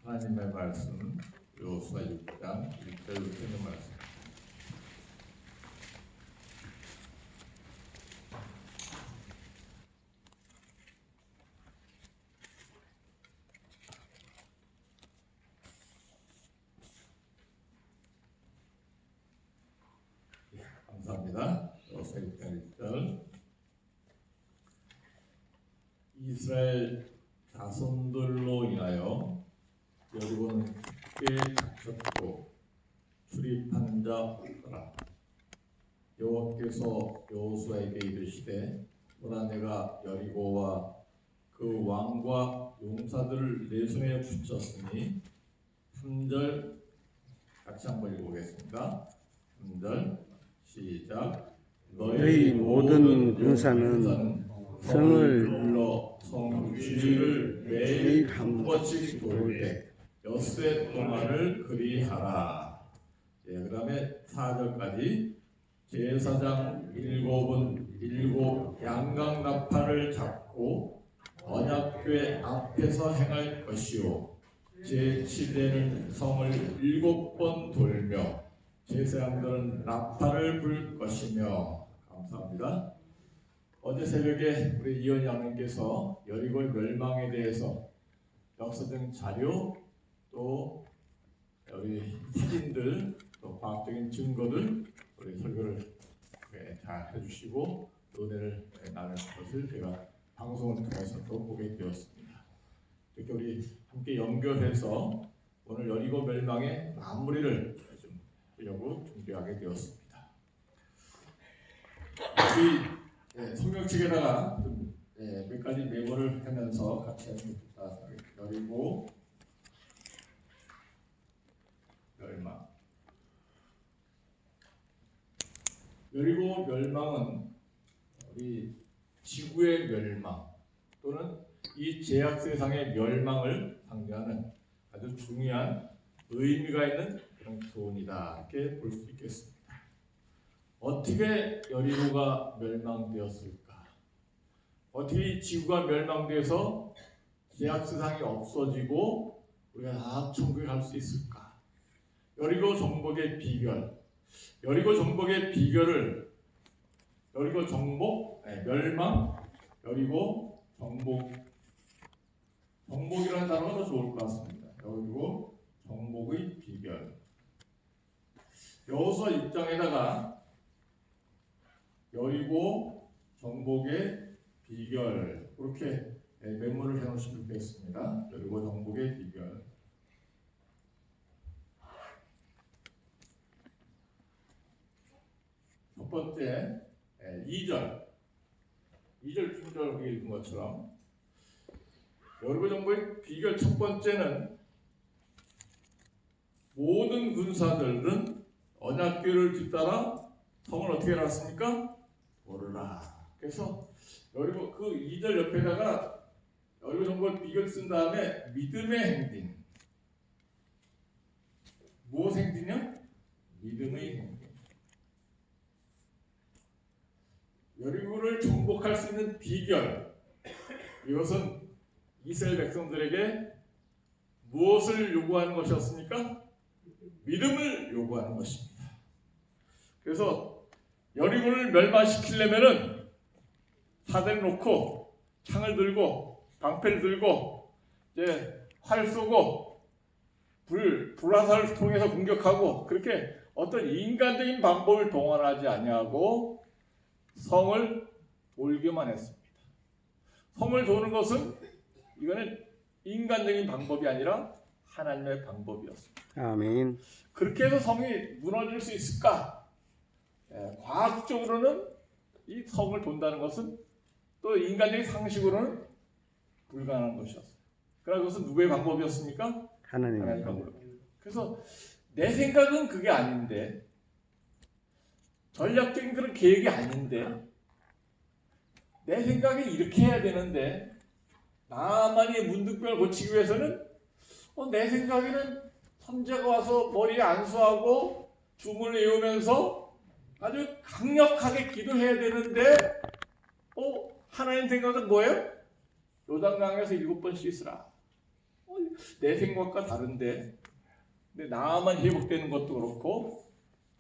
하나님의 말씀 여호수아 6장 1절부터 있는 말씀. 감사합니다. 여호수아 6장 1절. 이스라엘 자손들로 인하여 여리고는 꽤 갇혔고 출입하는 자 없더라. 여호와께서 여호수아에게 이르시되 보라 내가 여리고와 그 왕과 용사들을 내 손에 붙였으니 3절 같이 한번 읽어보겠습니다. 3절 시작. 너희 모든 군사는 성을 불러 성 주위를 매일 한 번씩 돌 때 엿새 동안을 그리하라. 그 다음에 4절까지 제사장 7은 7 양강나팔을 잡고 언약궤 앞에서 행할 것이요 제7대는 성을 7번 돌며 제사장들은 나팔을 불 것이며. 감사합니다. 어제 새벽에 우리 이현 양님께서 여리고의 멸망에 대해서 역사적인 자료 또 우리 사진들 또 과학적인 증거들 우리 설교를 잘 해주시고 은혜를 나눌 것을 제가 방송을 통해서 또 보게 되었습니다. 이렇게 우리 함께 연결해서 오늘 여리고 멸망의 마무리를 좀 하려고 준비하게 되었습니다. 우리 성경책에다가 몇 가지 메모를 하면서 같이 해봅니다. 여리고 멸망. 여리고 멸망은 우리 지구의 멸망 또는 이 제약 세상의 멸망을 상징하는 아주 중요한 의미가 있는 그런 교훈이다 이렇게 볼 수 있겠습니다. 어떻게 여리고가 멸망되었을까? 어떻게 지구가 멸망돼서 제약 세상이 없어지고 우리가 다 천국에 갈 수 있을까? 여리고 정복의 비결. 여리고 정복의 비결을 여리고 정복, 멸망, 여리고 정복. 정복이라는 단어가 더 좋을 것 같습니다. 여리고 정복의 비결. 여호수아 6장에다가 여리고 정복의 비결 그렇게 메모를 해놓으시면 좋겠습니다. 여리고 정복의 비결. 첫 번째 2절 충절 읽은 것처럼 여리고 정복의 비결 첫 번째는 모든 군사들은 언약궤를 뒤따라 성을 어떻게 해놨습니까? 오르라. 그래서 여리고 그 2절 옆에다가 여리고 정복의 비결 쓴 다음에 믿음의 행진. 무엇 행진이요? 믿음의 행진. 여리고를 정복할 수 있는 비결. 이것은 이스라엘 백성들에게 무엇을 요구하는 것이었습니까? 믿음을 요구하는 것입니다. 그래서 여리고를 멸망시키려면은 사대를 놓고 창을 들고 방패를 들고 이제 활 쏘고 불화살을 통해서 공격하고 그렇게 어떤 인간적인 방법을 동원하지 아니하고 성을 돌기만 했습니다. 성을 도는 것은 이거는 인간적인 방법이 아니라 하나님의 방법이었습니다. 아멘. 그렇게 해서 성이 무너질 수 있을까? 과학적으로는 이 성을 돈다는 것은 또 인간적인 상식으로는 불가능한 것이었어요. 그러나 그것은 누구의 방법이었습니까? 하나님의 방법. 그래서 내 생각은 그게 아닌데 전략적인 그런 계획이 아닌데 내 생각에 이렇게 해야 되는데 나만이 문득병을 고치기 위해서는 내 생각에는 선제가 와서 머리에 안수하고 주문을 외우면서 아주 강력하게 기도해야 되는데 하나님 생각은 뭐예요? 요단강에서 7번 씻으라. 내 생각과 다른데 근데 나만 회복되는 것도 그렇고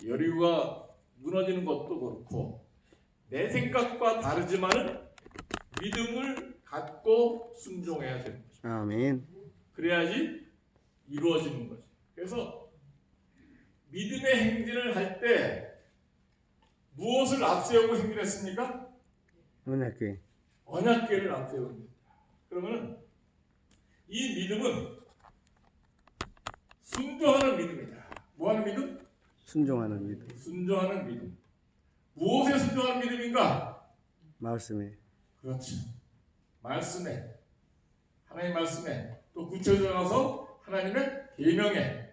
여리고가 무너지는 것도 그렇고 내 생각과 다르지만은 믿음을 갖고 순종해야 되는 거죠. 아멘. 그래야지 이루어지는 거죠. 그래서 믿음의 행진을 할 때 무엇을 앞세우고 행진했습니까? 언약궤. 언약궤를 앞세웁니다. 그러면 이 믿음은 순종하는 믿음이다. 뭐하는 믿음? 순종하는 믿음. 순종하는 믿음. 무엇에 순종하는 믿음인가? 말씀에. 그렇죠. 말씀에, 하나님의 말씀에, 또 구체적으로 하나님의 계명에.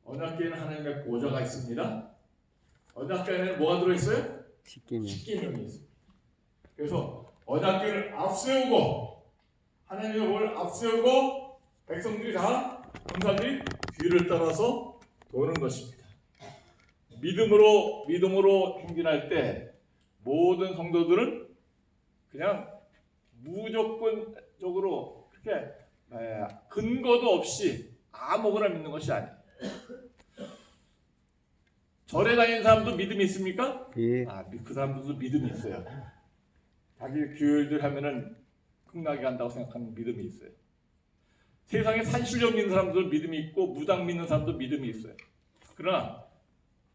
언약궤에는 하나님의 보좌가 있습니다. 언약궤에는 뭐가 들어있어요? 십계명. 십계명이 있습니다. 그래서 언약궤를 앞세우고 하나님의 법을 앞세우고 백성들이 다 군사들이 뒤를 따라서 도는 것입니다. 믿음으로 행진할 때 모든 성도들은 그냥 무조건적으로 그렇게 근거도 없이 아무거나 믿는 것이 아니에요. 절에 다니는 사람도 믿음이 있습니까? 예. 그 사람들도 믿음이 있어요. 자기 교회들 하면은 흥나게 간다고 생각하는 믿음이 있어요. 세상에 산신령 믿는 사람들도 믿음이 있고 무당 믿는 사람도 믿음이 있어요. 그러나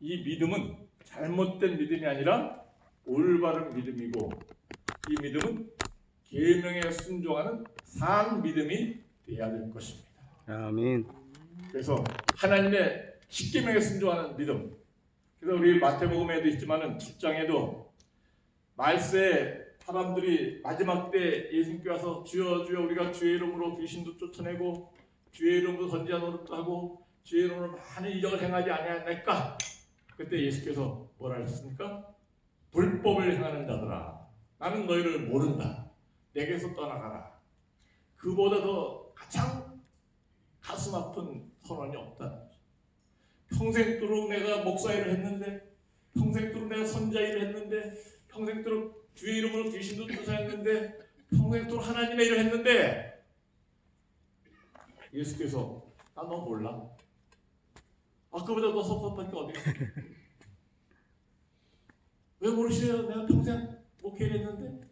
이 믿음은 잘못된 믿음이 아니라 올바른 믿음이고 이 믿음은 계명에 순종하는 산 믿음이 되어야 될 것입니다. 아멘. 그래서 하나님의 십계명에 순종하는 믿음. 그래서 우리 마태복음에도 있지만은 7장에도 말세에 사람들이 마지막 때 예수님께 와서 주여 주여 우리가 주의 이름으로 귀신도 쫓아내고 주의 이름으로 선지자 노릇도 하고 주의 이름으로 많은 이적을 행하지 아니하였나이까? 그때 예수께서 뭐라 하셨습니까? 불법을 행하는 자들아 나는 너희를 모른다. 내게서 떠나가라. 그보다 더 가장 가슴 아픈 선언이 없다. 평생도록 내가 목사 일을 했는데 평생도록 내가 선자 일을 했는데 평생도록 주의 이름으로 귀신도 쫓아냈는데 평생도록 하나님의 일을 했는데 예수께서 나 너 몰라. 그보다 더 섭섭한 게 어디 있어? 왜 모르시래요? 내가 평생 목회를 했는데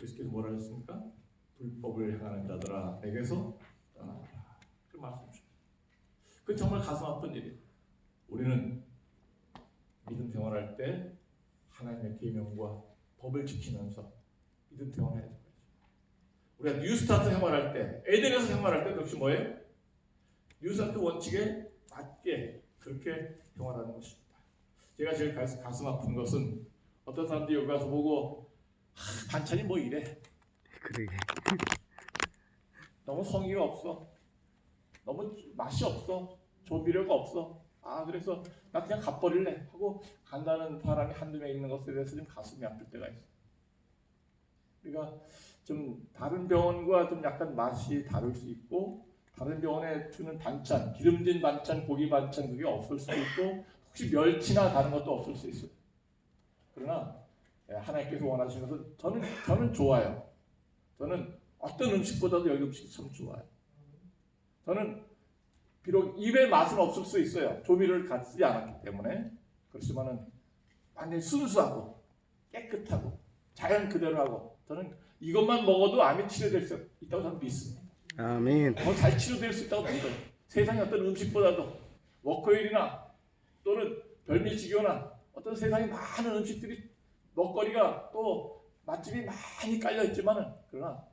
예수께서 뭐라 하셨습니까? 불법을 행하는 자들아 내게서 떠나라. 그 말씀 주십니다. 그 정말 가슴 아픈 일이에요. 우리는 믿음 생활할 때 하나님의 계명과 법을 지키면서 믿음 생활을 해야 돼요. 우리가 뉴스타트 생활할 때, 에덴에서 생활할 때 역시 뭐예요? 뉴스타트 원칙에 맞게 그렇게 생활하는 것입니다. 제가 제일 가슴 아픈 것은 어떤 사람들이 여기 가서 보고 반찬이 뭐 이래? 그러게. 너무 성의가 없어. 너무 맛이 없어. 조미료가 없어. 그래서 나 그냥 갚버릴래 하고 간다는 사람이 한두 명 있는 것에 대해서 좀 가슴이 아플 때가 있어. 그러니까 좀 다른 병원과 좀 약간 맛이 다를 수 있고 다른 병원에 주는 반찬, 기름진 반찬, 고기 반찬 그게 없을 수도 있고 혹시 멸치나 다른 것도 없을 수 있어요. 그러나 하나님께서 원하시는 것은 저는 좋아요. 저는 어떤 음식보다도 여기 음식이 참 좋아요. 저는 비록 입에 맛은 없을 수 있어요. 조미료를 같이 쓰지 않았기 때문에. 그렇지만은 완전히 순수하고 깨끗하고 자연 그대로 하고 저는 이것만 먹어도 암이 치료될 수 있다고 저는 믿습니다. 아멘. 더 잘 치료될 수 있다고 믿어요. 세상의 어떤 음식보다도 워커힐이나 또는 별미지교나 어떤 세상에 많은 음식들이 먹거리가 또 맛집이 많이 깔려있지만은 그러나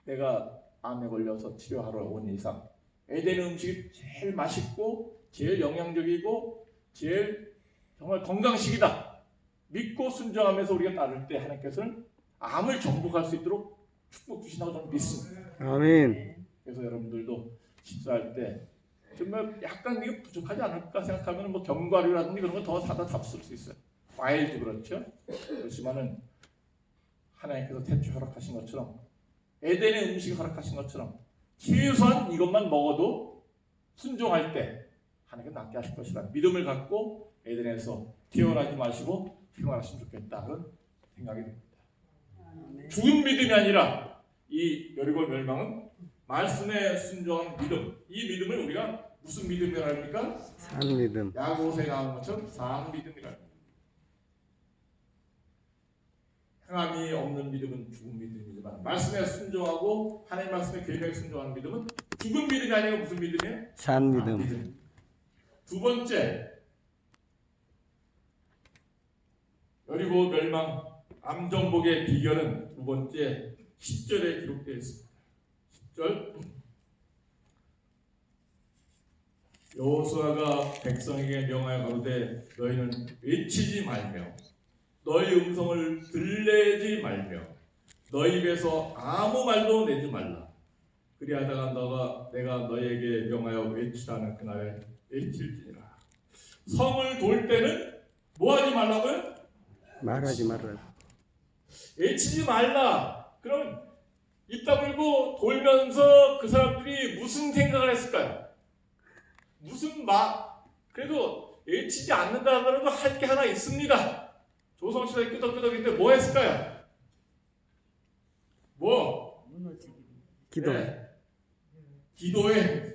내가 암에 걸려서 치료하러 온 이상 에덴 음식이 제일 맛있고 제일 영양적이고 제일 정말 건강식이다. 믿고 순종하면서 우리가 따를 때 하나님께서는 암을 정복할 수 있도록 축복 주신다고 저는 믿습니다. 아멘. 그래서 여러분들도 식사할 때 정말 약간 이게 부족하지 않을까 생각하면 뭐 견과류라든지 그런 거 더 사다 잡술 수 있어요. 과일도 그렇죠. 그렇지만은 하나님께서 태초 허락하신 것처럼 에덴의 음식 허락하신 것처럼 최소한 이것만 먹어도 순종할 때 하나님께 낫게 하실 것이라 믿음을 갖고 에덴에서 태어나지 마시고 생활하시면 좋겠다 그런 생각이 듭니다. 죽은 믿음이 아니라 이 여리고 멸망은 말씀에 순종한 믿음. 이 믿음을 우리가 무슨 믿음이라 합니까? 산 믿음. 야고보서에 나온 것처럼 산 믿음이라 합니다. 행함이 없는 믿음은 죽은 믿음이지만 말씀에 순종하고 하나님 말씀의 계획에 순종하는 믿음은 죽은 믿음이 아니고 무슨 믿음이에요? 산 믿음. 두 번째, 여리고 멸망 암정복의 비결은 두 번째 10절에 기록되어 있습니다. 10절 여호수아가 백성에게 명하여 가로되 너희는 외치지 말며 너희 음성을 들내지 말며 너희 입에서 아무 말도 내지 말라. 그리하다가 내가 너희에게 명하여 외치라는 그날에 외칠지니라. 성을 돌 때는 뭐 하지 말라고요? 말하지 말라. 외치지 말라. 그럼 입 다물고 돌면서 그 사람들이 무슨 생각을 했을까요? 그래도 외치지 않는다 하더라도 할 게 하나 있습니다. 조성시대 끄덕끄덕인데 뭐 했을까요? 뭐? 기도. 네. 기도해.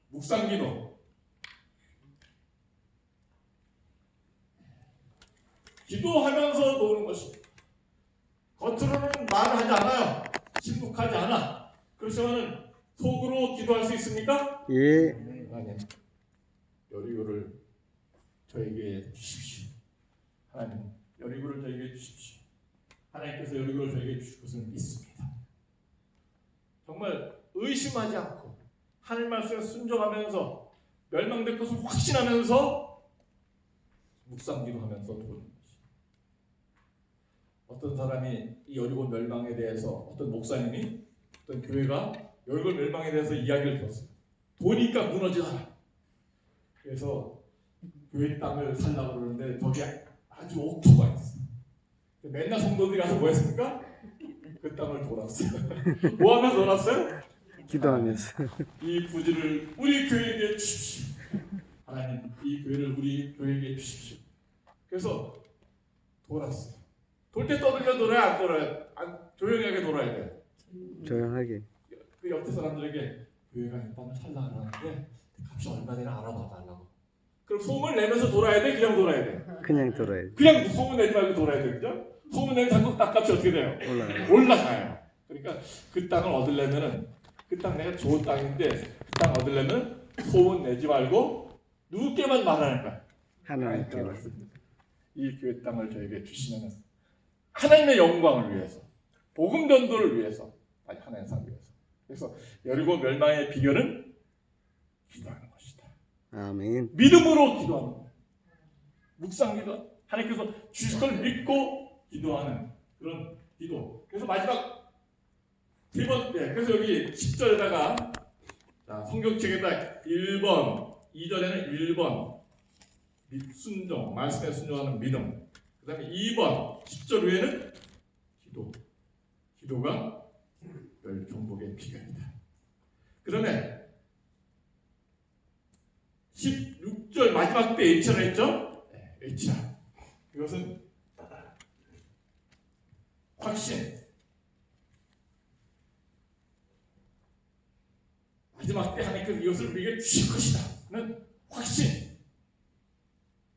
묵상기도. 기도하면서 노는 것입니다. 겉으로는 말을 하지 않아요. 침묵하지 않아. 그렇지만 속으로 기도할 수 있습니까? 예. 하나님, 여리고를 저에게 주십시오. 하나님, 여리고를 저에게 주십시오. 하나님께서 여리고를 저에게 주실 것을 믿습니다. 정말 의심하지 않고 하나님 말씀에 순종하면서 멸망될 것을 확신하면서 묵상기도하면서 도는 것이. 어떤 사람이 이 여리고 멸망에 대해서 어떤 목사님이 어떤 교회가 여리고 멸망에 대해서 이야기를 들었어요. 보니까 무너지더라. 그래서 교회 땅을 살라고 그러는데 거기 아주 옥토가 있어. 맨날 성도들이 가서 뭐 했습니까? 그 땅을 돌았어요. 뭐 하면서 돌았어요? 기도하면서. 이 부지를 우리 교회에게 주십시오. 하나님, 이 교회를 우리 교회에게 주십시오. 그래서 돌았어요. 돌 때 떠들려 돌아야 안 돌아요? 조용하게 돌아야 돼요. 조용하게. 그 옆에 사람들에게 교회가 이 땅을 살라 그러는데 값이 얼마 되나 알아봐 달라고. 그럼 소문을 내면서 돌아야 돼? 그냥 돌아야 돼? 그냥 돌아야 돼. 그냥 소문 내지 말고 돌아야 돼, 그죠? 소문 내면 자꾸 땅값이 어떻게 돼요? 올라가요. 그러니까 그 땅을 얻으려면은 그 땅 내가 좋은 땅인데 그 땅 얻으려면 소문 내지 말고 누구께만 말하는 거야. 하나님께만. 이 교회 땅을 저에게 주시면은 하나님의 영광을 위해서, 복음 전도를 위해서, 하나님의 삶을 위해서. 그래서 여리고 멸망의 비결은 기도하는 것이다. 아멘. 믿음으로 기도하는 거예요. 묵상기도. 하나님께서 주실 걸 믿고 기도하는 그런 기도. 그래서 마지막 세 번째. 그래서 여기 10절에다가 성경책에다 1번, 2절에는 1번 순종, 말씀에 순종하는 믿음. 그 다음에 2번 10절 후에는 기도. 기도가 정복의 비결이다. 그 다음에 16절 마지막 때 H라 했죠? H라. 이것은 확신. 마지막 때 하나님께서 이것을 우리에게 주실 것이다. 확신,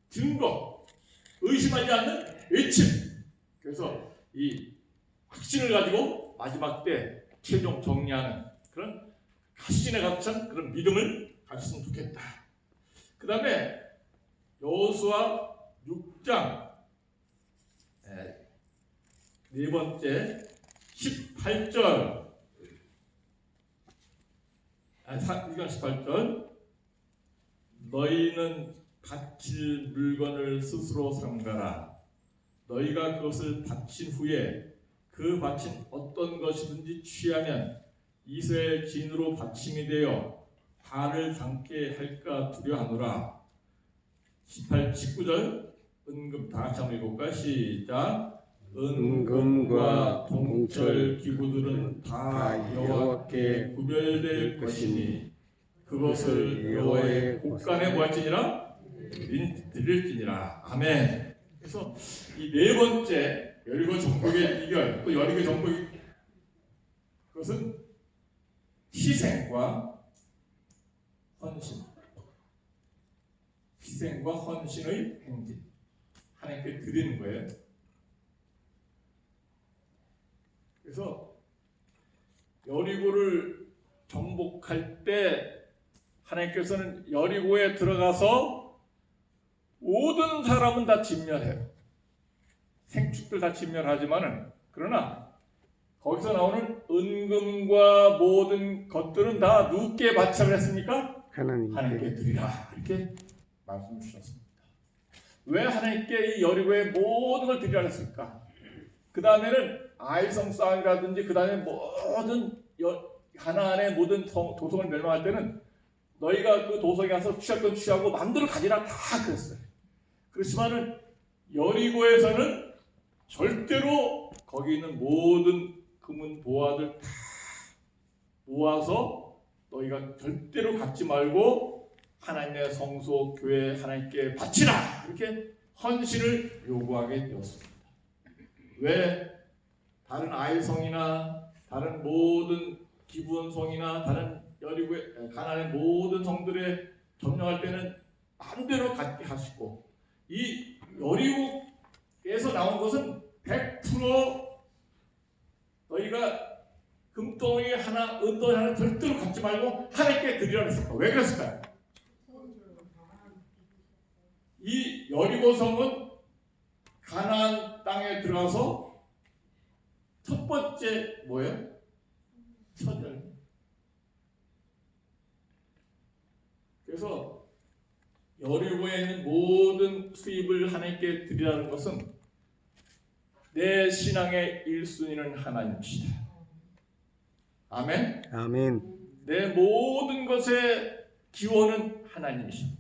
증거, 의심하지 않는 외침. 그래서 이 확신을 가지고 마지막 때 최종 정리하는 그런 확신에 갇힌 그런 믿음을 가졌으면 좋겠다. 그 다음에 여호수아 6장 네 번째 18절 18절 너희는 바칠 물건을 스스로 삼가라. 너희가 그것을 바친 후에 그 바친 어떤 것이든지 취하면 이스라엘 진으로 바침이 되어 발을 닿게 할까 두려하노라. 19절 은금 다 같이 한번 읽어볼까요? 시작. 은금과 동철 기구들은 다 여호와께 구별될 것이니 그것을 여호와의 곳간에 모할지니라 드릴지니라. 아멘. 그래서 이 네 번째 여리고 정복의 비결, 또 여리고 정복의 그것은 희생과 헌신, 희생과 헌신의 행진, 하나님께 드리는 거예요. 그래서 여리고를 정복할 때 하나님께서는 여리고에 들어가서 모든 사람은 다 진멸해요. 생축들 다 진멸하지만은, 그러나 거기서 나오는 은금과 모든 것들은 다 누구께 바쳐을 했습니까? 하나님께 드리라. 이렇게 말씀 주셨습니다. 왜 하나님께 이 여리고의 모든 걸 드리라 했습니까? 그 다음에는 아이성 싸움이라든지 그 다음에 모든 가나안의 모든 도성을 멸망할 때는 너희가 그 도성에 가서 취할 건 취하고 마음대로 가지라 다 그랬어요. 그렇지만은 여리고에서는 절대로 거기 있는 모든 금은 보화들 다 모아서 너희가 절대로 갖지 말고 하나님의 성소 교회 하나님께 바치라, 이렇게 헌신을 요구하게 되었습니다. 왜 다른 아이성이나 다른 모든 기브온성이나 다른 여리고의 가나안의 모든 성들에 점령할 때는 마음대로 갖게 하시고, 이 여리고에서 나온 것은 100% 너희가 금덩이 하나, 은덩이 하나 절대로 갖지 말고 하나님께 드리라고 했을까? 왜 그랬을까요? 이 여리고성은 가나안 땅에 들어가서 첫 번째 뭐예요? 첫 열매. 그래서 여리고에 있는 모든 수입을 하나님께 드리라는 것은 내 신앙의 1순위는 하나님이시다. 아멘. 아멘. 내 모든 것의 기원은 하나님이시다.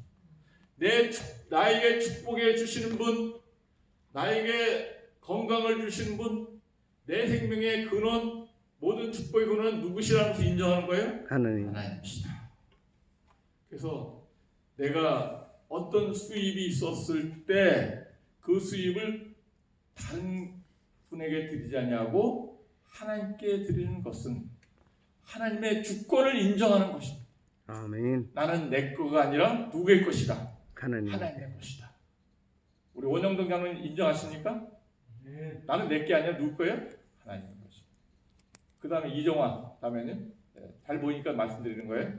나에게 축복해 주시는 분, 나에게 건강을 주시는 분, 내 생명의 근원, 모든 축복의 근원은 누구시라는 것을 인정하는 거예요? 하나님이시다. 그래서 내가 어떤 수입이 있었을 때 그 수입을 다른 분에게 드리지 않냐고 하나님께 드리는 것은 하나님의 주권을 인정하는 것입니다. 아멘. 나는 내 거가 아니라 누구의 것이다? 하나님의 것이다. 우리 원영동 장로님 인정하십니까? 나는 내 게 아니라 누구 거예요? 하나님의 것이다. 그 다음에 이정환 다음에는요, 잘 보이니까 말씀드리는 거예요.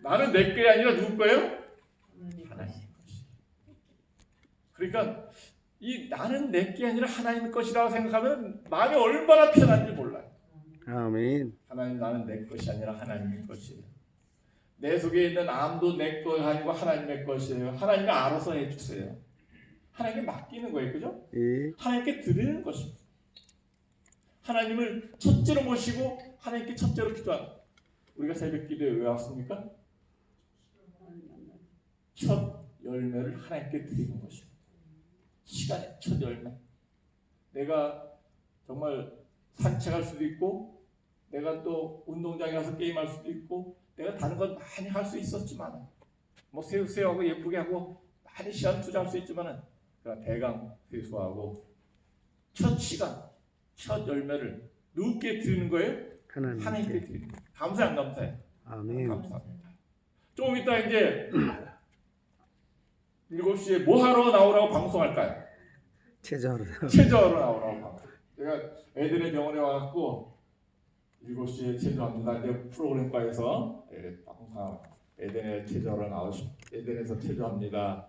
나는 내 게 아니라 누구 거예요? 하나님의 것이다. 그러니까 이 나는 내 게 아니라 하나님의 것이라고 생각하면 마음이 얼마나 편한지 몰라요. 아멘. 하나님, 나는 내 것이 아니라 하나님의 것이에요. 내 속에 있는 암도 내 거 아니고 하나님의 것이에요. 하나님이 알아서 해주세요. 하나님께 맡기는 거예요. 그죠? 예. 하나님께 드리는 것입니다. 하나님을 첫째로 모시고 하나님께 첫째로 기도하는. 우리가 새벽 기도에 왜 왔습니까? 첫 열매를 하나님께 드리는 것입니다. 시간의 첫 열매. 내가 정말 산책할 수도 있고, 내가 또 운동장에 가서 게임할 수도 있고, 내가 다른 건 많이 할 수 있었지만, 뭐 세수하고 예쁘게 하고 많이 시간 투자할 수 있지만은, 그러나 대강 세수하고 첫 시간, 첫 열매를 누구께 드리는 거예요? 하나님께 드리는 거예요. 감사해 안 감사해? 아멘. 감사합니다. 좀 이따 이제 7시에 뭐 하러 나오라고 방송할까요? 체조하러 나오라고 방송. 제가 에덴의 병원에 와갖고 7시에 체조합니다. 이제 프로그램과에서 방송 에덴에 체조하러 에덴에서 체조합니다.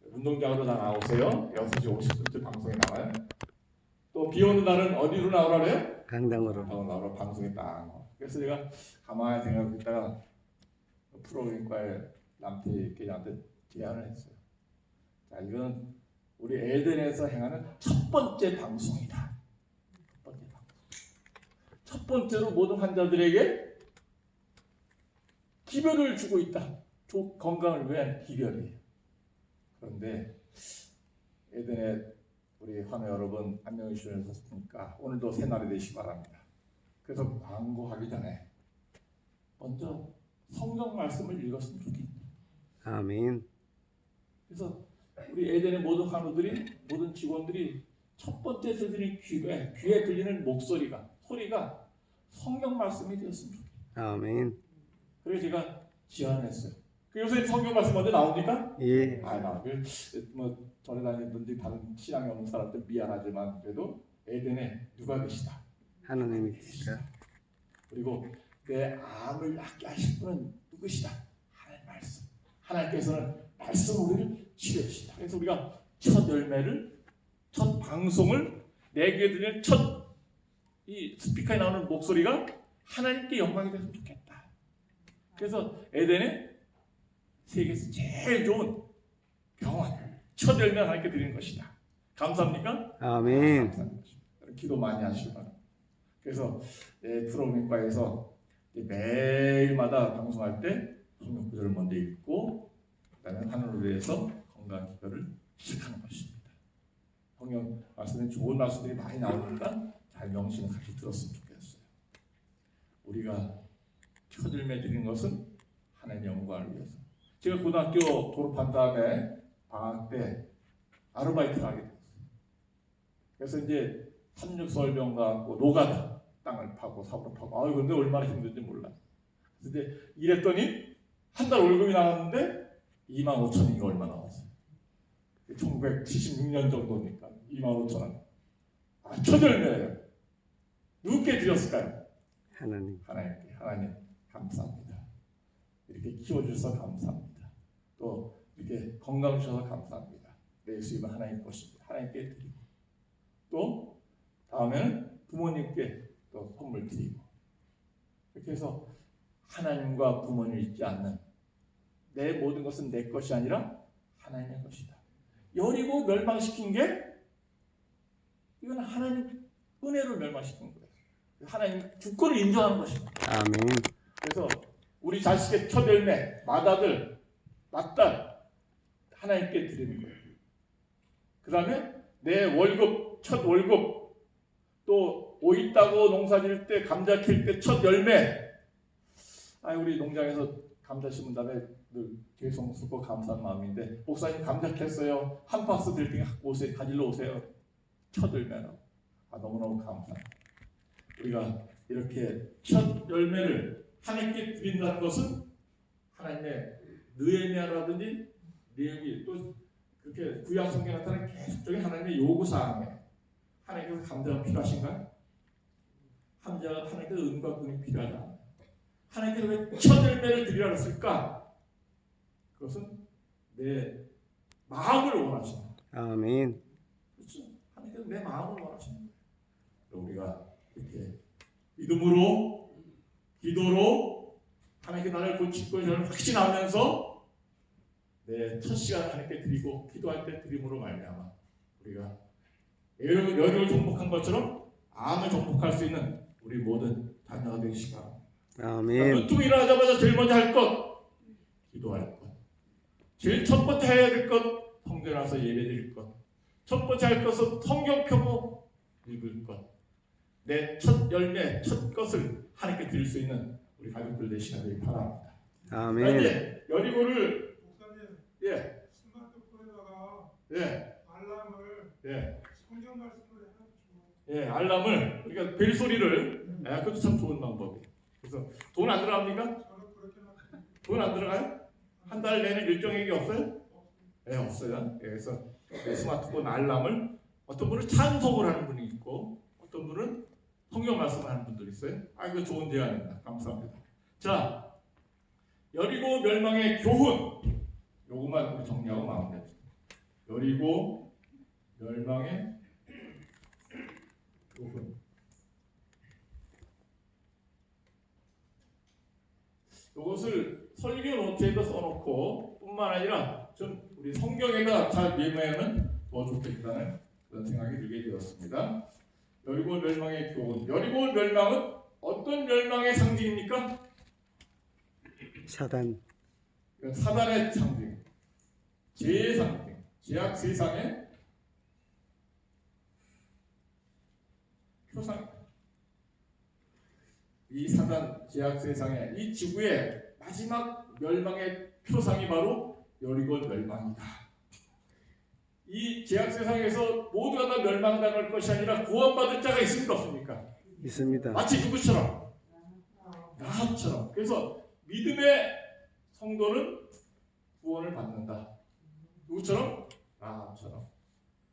운동장으로 다 나오세요. 6시 50분쯤 방송에 나와요. 또 비 오는 날은 어디로 나오라 그래요? 강당으로. 나오라 방송에 딱. 그래서 제가 가만히 생각했다가 프로그램과에 남태 계장한테 제안을 했어요. 자, 이거는 우리 에덴에서 행하는 첫 번째 방송이다. 첫 번째로 모든 환자들에게 기별을 주고 있다. 건강을 위한 기별이에요. 그런데 에덴에 우리 환우 여러분 안녕히 주셨으니까 오늘도 새날이 되시기 바랍니다. 그래서 광고하기 전에 먼저 성경 말씀을 읽었으면 좋겠다. 아멘. 그래서 우리 에덴의 모든 환우들이, 모든 직원들이 첫 번째 들리는 귀에 들리는 소리가 성경 말씀이 되었으면 좋겠다. 아멘. 그래서 제가 제안했어요. 요새 성경 말씀 먼저 나옵니까? 예. 뭐 전에 다니든지 다른 신앙이 없는 사람들 미안하지만 그래도 에덴에 누가 계시다? 하나님이 계시다. 그리고 내 암을 낫게 하실 분은 누구시다? 하나님 말씀. 하나님께서는 말씀 우리를 치료해 주신다. 그래서 우리가 첫 열매를, 첫 방송을 내 귀에 들리는 첫 이 스피커에 나오는 목소리가 하나님께 영광이 됐으면 좋겠다. 그래서 에덴에 세계에서 제일 좋은 병원, 첫 열매 하나님께 드리는 것이다. 감사합니까? 아멘. 감사합니다. 기도 많이 하시기 바랍니다. 그래서 프로그램과에서 매일마다 방송할 때 성경 구절을 먼저 읽고 그다음에 하늘을 위해서 건강 기도를 시작하는 것입니다. 성경 말씀에 좋은 말씀들이 많이 나오니까 잘 명심을 같이 들었으면 좋겠어요. 우리가 첫 열매 드리는 것은 하나님의 영광을 위해서. 제가 고등학교 졸업한 다음에 방학 때 아르바이트를 하게 됐어요. 그래서 이제 삼육설병 가고 노가다 땅을 파고 사부로 파고 근데 얼마나 힘든지 몰라. 그래서 이제 일했더니 한 달 월급이 나왔는데 25,000원인가 얼마 나왔어요. 1976년 정도니까 25,000원. 첫 열매예요. 누구께 드렸을까요? 하나님께. 하나님 감사합니다. 이렇게 키워주셔서 감사합니다. 또 이렇게 건강 주셔서 감사합니다. 내 수입은 하나님 것입니다. 하나님께 드리고 또 다음에는 부모님께 또 선물 드리고 이렇게 해서 하나님과 부모님을 잊지 않는 내 모든 것은 내 것이 아니라 하나님의 것이다. 여리고 멸망시킨 게 이건 하나님 은혜로 멸망시킨 거예요. 하나님 주권을 인정하는 것입니다. 아멘. 그래서 우리 자식의 첫 열매, 맏아들, 맏딸 하나님께 드리는 거예요. 그 다음에 내 월급, 첫 월급, 또 오이 따고 농사 지을 때, 감자 캘 때 첫 열매. 우리 농장에서 감자 심은 다음에 늘 죄송스럽고 감사한 마음인데 목사님 감자 캤어요. 한 박스 들 테니 갖고 오세요. 가지러 오세요. 첫 열매로. 너무너무 감사합니다. 우리가 이렇게 첫 열매를 하나님께 드린다는 것은 하나님의 느헤미야라든지 내용이 또 그렇게 구약 성경에 나타나는 계속적인 하나님의 요구 사항에 하나님께서 감자가 필요하신가요? 하나님께서 은과 금이 필요하다. 하나님께서 왜 첫 열매를 드리라 했을까? 그것은 내 마음을 원하신다. 아멘. 그렇죠? 하나님께서 내 마음을 원하신다. 우리가 이렇게 믿음으로 기도로 하나님께 나를 고칠 것을 확신하면서 내 첫 시간을 하나님께 드리고 기도할 때 드림으로 말미암아 우리가 여리를 정복한 것처럼 암을 정복할 수 있는 우리 모든 자녀가 되시기 바랍니다. 아멘. 눈 뜨고 일어나자마자 제일 먼저 할 것 기도할 것, 제일 첫 번째 해야 될 것 성전에 와서 예배드릴 것, 첫 번째 할 것은 성경 펴고 읽을 것, 내 첫 열매, 첫 것을 하나님께 드릴 수 있는 우리 가족들 되시길 바랍니다. 아멘. 이제 여리고를 목사님, 스마트폰에다가 알람을 성경 말씀으로 해가지고 알람을 우리가 벨 소리를 그것도 참 좋은 방법이에요. 그래서 돈 안 들어갑니까? 저는 그렇게 놨어요. 돈 안 들어가요? 한 달 내내 일정액이 없어요? 없어요. 그래서 스마트폰 알람을 어떤 분은 찬송을 하는 분이 있고 어떤 분은 성경 말씀을 하는 분들이 있어요. 이거 좋은 제안입니다. 감사합니다. 자, 여리고 멸망의 교훈 요것만 우리 정리하고 마무리합시다. 여리고 멸망의 교훈. 이것을 설교 노트에도 써놓고 뿐만 아니라 좀 우리 성경에다 잘 메모하면 더 좋겠다는 그런 생각이 들게 되었습니다. 여리고 멸망의 교훈. 여리고 멸망은 어떤 멸망의 상징입니까? 사단. 사단의 상징, 죄의 상징. 제약 세상의 표상. 이 사단 제약 세상의 이 지구의 마지막 멸망의 표상이 바로 여리고 멸망이다. 이 제약 세상에서 모두가 다 멸망당할 것이 아니라 구원받을 자가 있습니까 없습니까? 있습니다. 마치 누구처럼? 라합처럼. 그래서 믿음의 성도는 구원을 받는다. 누구처럼? 라합처럼.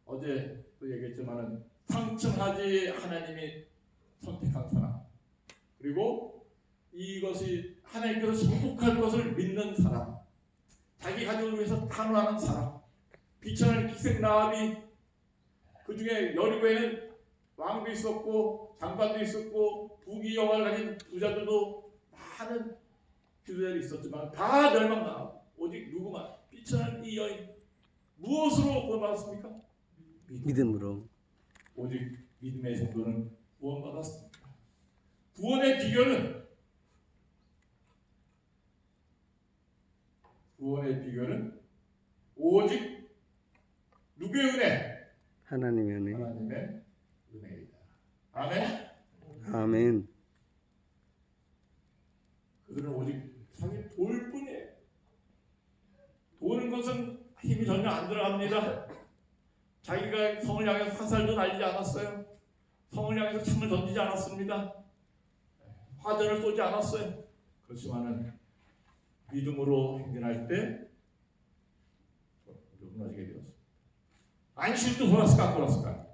어제 또 얘기했지만은 상층하지 하나님이 선택한 사람, 그리고 이것이 하나님께서 정복할 것을 믿는 사람, 자기 가족을 위해서 단호하는 사람, 비천한 기생 라합이, 그 중에 여리고에는 왕도 있었고 장관도 있었고 부귀 영화를 가진 부자들도 많은 주제들이 있었지만 다 멸망당하고 오직 누구만, 비천한 이 여인, 무엇으로 구원받았습니까? 믿음으로. 오직 믿음의 정도는 구원받았습니다. 구원의 비결은 오직 누구의 은혜? 하나님의 은혜. 하나님의 은혜이다. 아멘. 아멘. 그들은 오직 자기 도울 뿐이에요. 도는 것은 힘이 전혀 안 들어갑니다. 자기가 성을 향해서 화살도 날리지 않았어요. 성을 향해서 창을 던지지 않았습니다. 화전을 쏘지 않았어요. 그렇지만은 믿음으로 행진할 때 무너지게 되었습니다. 안식일도 돌았을까 안 돌았을까?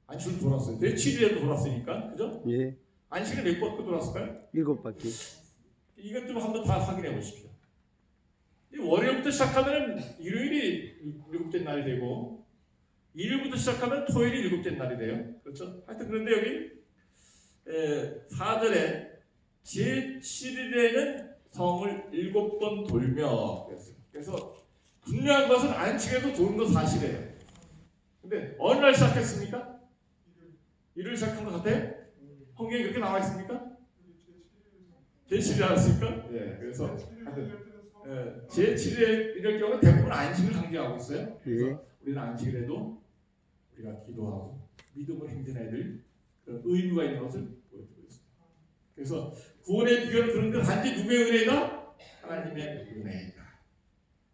안식일 돌았어요. 내 7일에도 돌았으니까, 그죠? 예. 안식일 몇 바퀴 돌았을까요? 7바퀴. 이것 좀 한번 다 확인해 보십시오. 월요일부터 시작하면 일요일이 일곱째 날이 되고, 일요일부터 시작하면 토요일이 일곱째 날이 돼요. 그렇죠? 하여튼 그런데 여기 4절에 제7일에는 성을 7번 돌며 그랬어요. 그래서 중요한 것은 안식에도 도는 거 사실이에요. 근데 어느 날 시작했습니까? 일요일 시작한 것 같아요? 성경에 그렇게 나와 있습니까? 제7일 않았습니까? 네, 그래서 제7일 이럴 경우 대부분 안식을 강조하고 있어요. 그래서 우리는 안식을 해도 우리가 기도하고 믿음을 행진해야 될 그런 의무가 있는 것을 보여주고 있습니다. 그래서 구원의 비결은 그런데 단지 누구의 은혜이다? 하나님의 은혜이다.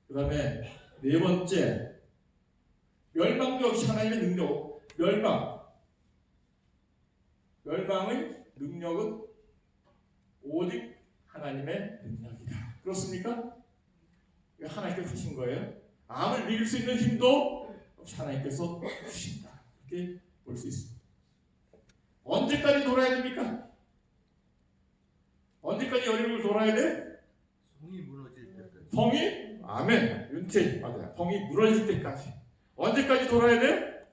그 다음에 네 번째, 멸망도 역시 하나님의 능력. 멸망의 능력은 오직 하나님의 능력이다. 그렇습니까? 하나님께서 하신 거예요. 암을 이길 수 있는 힘도 역시 하나님께서 주신다. 이렇게 볼 수 있습니다. 언제까지 돌아야 됩니까? 언제까지 여리고를 돌아야 돼? 성이 무너질 때까지. 성이? 아멘. 윤태 맞아요. 성이 무너질 때까지. 언제까지 돌아야 돼?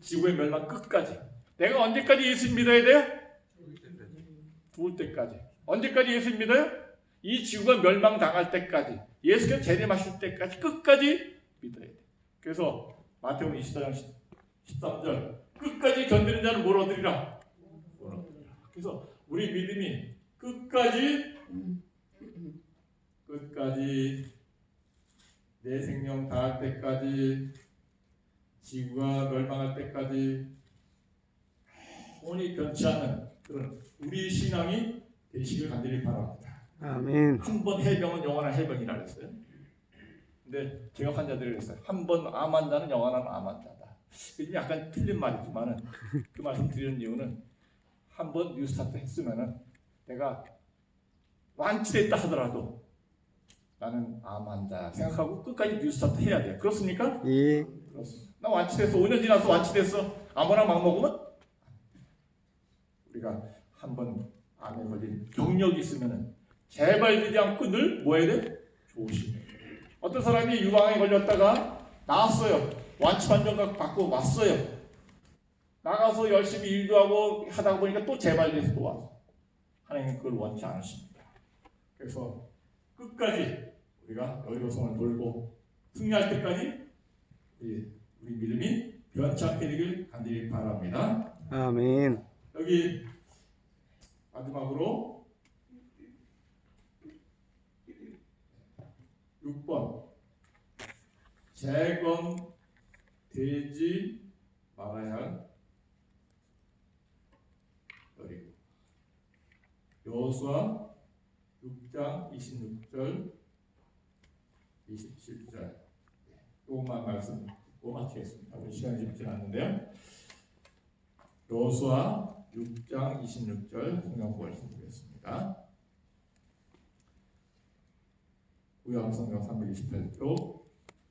지구의 멸망 끝까지. 내가 언제까지 예수 믿어야 돼요? 죽을 때까지. 언제까지 예수 믿어요? 이 지구가 멸망당할 때까지. 예수께서 재림하실 때까지 끝까지 믿어야 돼. 그래서 마태복음 24장 13절 끝까지 견디는 자는 뭘 얻으리라? 그래서 우리 믿음이 끝까지 내 생명 다할 때까지, 지구가 멸망할 때까지 영원히 변치 않는 그런 우리 신앙이 되시길 간절히 바랍니다. 아멘. 한 번 해병은 영원한 해병이라 그랬어요. 근데 제가 환자들이 그랬어요. 한 번 암 환자는 영원한 암 환자다. 이게 약간 틀린 말이지만은 그 말씀 드리는 이유는 한 번 뉴스타트 했으면은 내가 완치됐다 하더라도 나는 암 환자 생각하고 끝까지 뉴스타트 해야 돼요. 그렇습니까? 예. 그렇습니다. 나 완치됐어. 5년 지나서 완치됐어. 아무나 막 먹으면 우리가 한번 암에 걸린 경력이 있으면은 재발되지 않고 늘 뭐 해야 돼? 조심해. 어떤 사람이 유방암에 걸렸다가 나왔어요. 완치 판정 받고 왔어요. 나가서 열심히 일도 하고 하다 보니까 또 재발돼서 또 와서 하나님은 그걸 원치 않으십니다. 그래서 끝까지 우리가 여리고성을 돌고 승리할 때까지 우리 믿음이 변치 않게 되길 간절히 바랍니다. 아멘. 여기 마지막으로 6번 재건되지 말아야 할 여리고. 여호수아 6장 26절 27절 조금만 말씀 듣고 마치겠습니다. 시간이 쉽지 않는데요. 여호수아 6장 26절 성경 말씀 보겠습니다. 구약성경 328쪽.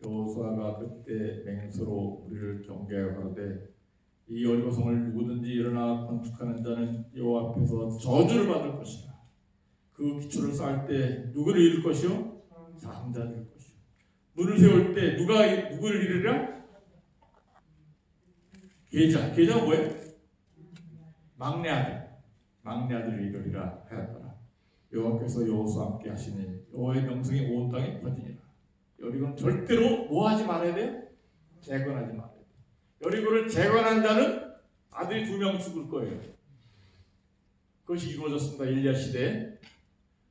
여호수아가 그때 맹세로 우리를 경계하되 이 여리고성을 누구든지 일어나 건축하는 자는 여호와 앞에서 저주를 받을 것이라. 그 기초를 쌓을 때 누구를 잃을 것이요? 장자를 잃을 것이요. 문을 세울 때 누구를 잃으랴? 계자가 뭐예요? 막내 아들을 잃으리라 하였더라. 여호와께서 여호수아와 함께 하시니 여호와의 명성이 온 땅에 퍼지니라. 여리고는 절대로 뭐 하지 말아야 돼요? 재건하지 말아야 돼요. 여리고를 재건한 자는 아들이 2명 죽을 거예요. 그것이 이루어졌습니다. 엘리야 시대에.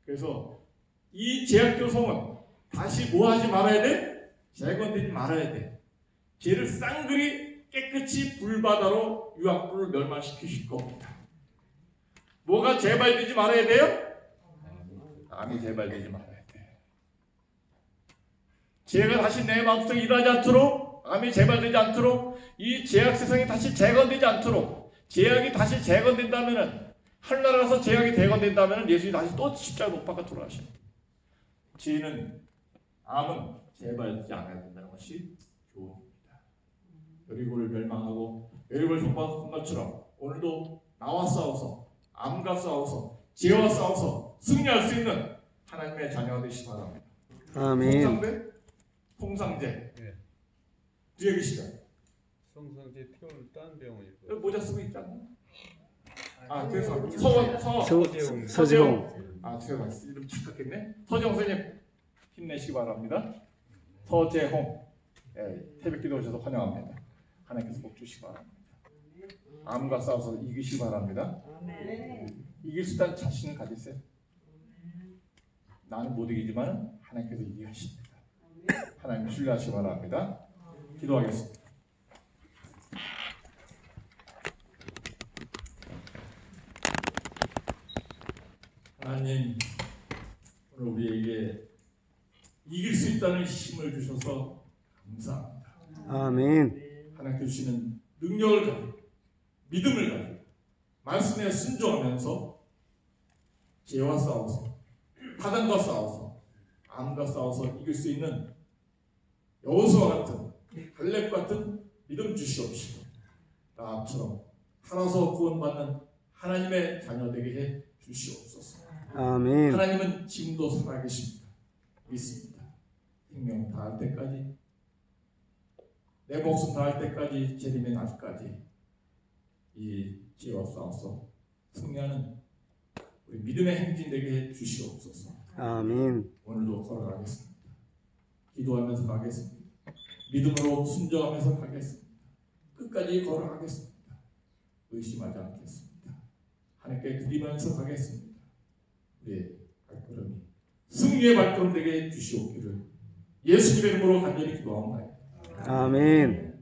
그래서 이 제약교성은 다시 뭐 하지 말아야 돼? 재건되지 말아야 돼. 죄를 쌍그리 깨끗이 불바다로 유황불을 멸망시키실 겁니다. 뭐가 재발되지 말아야 돼요? 암이 재발되지 말아야 돼. 죄가 다시 내 마음속에 일하지 않도록, 암이 재발되지 않도록, 이 죄악 세상이 다시 재건되지 않도록, 죄악이 다시 재건된다면은, 하늘나라에서 죄악이 재건된다면은 예수님이 다시 또 십자가 못 박아 돌아가십니다. 죄는, 암은 재발되지 않아야 된다는 것이 교훈입니다. 여리고를 멸망하고 여리고를 정복한 것처럼 오늘도 나와 싸워서, 암과 싸워서, 죄와 싸워서 승리할 수 있는 하나님의 자녀가 되시기 바랍니다. 아멘. 통상제. 네. 뒤에 계시죠? 성상제 태우는 딴 병원이 여기 모자 쓰고 있지 않나? 그래서 서재홍. 제가 이름 착각했네. 서재홍 선생님 힘내시기 바랍니다. 서재홍. 새벽기도 오셔서 환영합니다. 하나님께서 복 주시기 바랍니다. 암과 싸워서 이기시기 바랍니다. 이길 수 있다는 자신을 가지세요. 나는 못 이기지만 하나님께서 이기게 하십니다. 하나님 신뢰하시기 바랍니다. 기도하겠습니다. 하나님, 오늘 우리에게 이길 수 있다는 힘을 주셔서 감사합니다. 아멘. 하나님께 주시는 능력을 가지고 믿음을 가지고 말씀에 순종하면서 죄와 싸워서 사단과 싸워서 암과 싸워서 이길 수 있는 여호수아 같은 갈렙 같은 믿음 주시옵시고 나처럼 살아서 구원받는 하나님의 자녀 되게 해 주시옵소서. 아멘. 하나님은 지금도 살아계십니다. 믿습니다. 생명 다할 때까지 내 목숨 다할 때까지 재림의 날까지 이 죄와 싸워서 승리하는 우리 믿음의 행진 되게 해 주시옵소서. 아멘. 오늘도 걸어가겠습니다. 기도하면서 가겠습니다. 믿음으로 순종하면서 가겠습니다. 끝까지 걸어가겠습니다. 의심하지 않겠습니다. 하나님께 드리면서 가겠습니다. 우리의 발걸음이 승리의 발걸음 되게 해 주시옵기를 예수님의 이름으로 간절히 기도합니다. 아멘.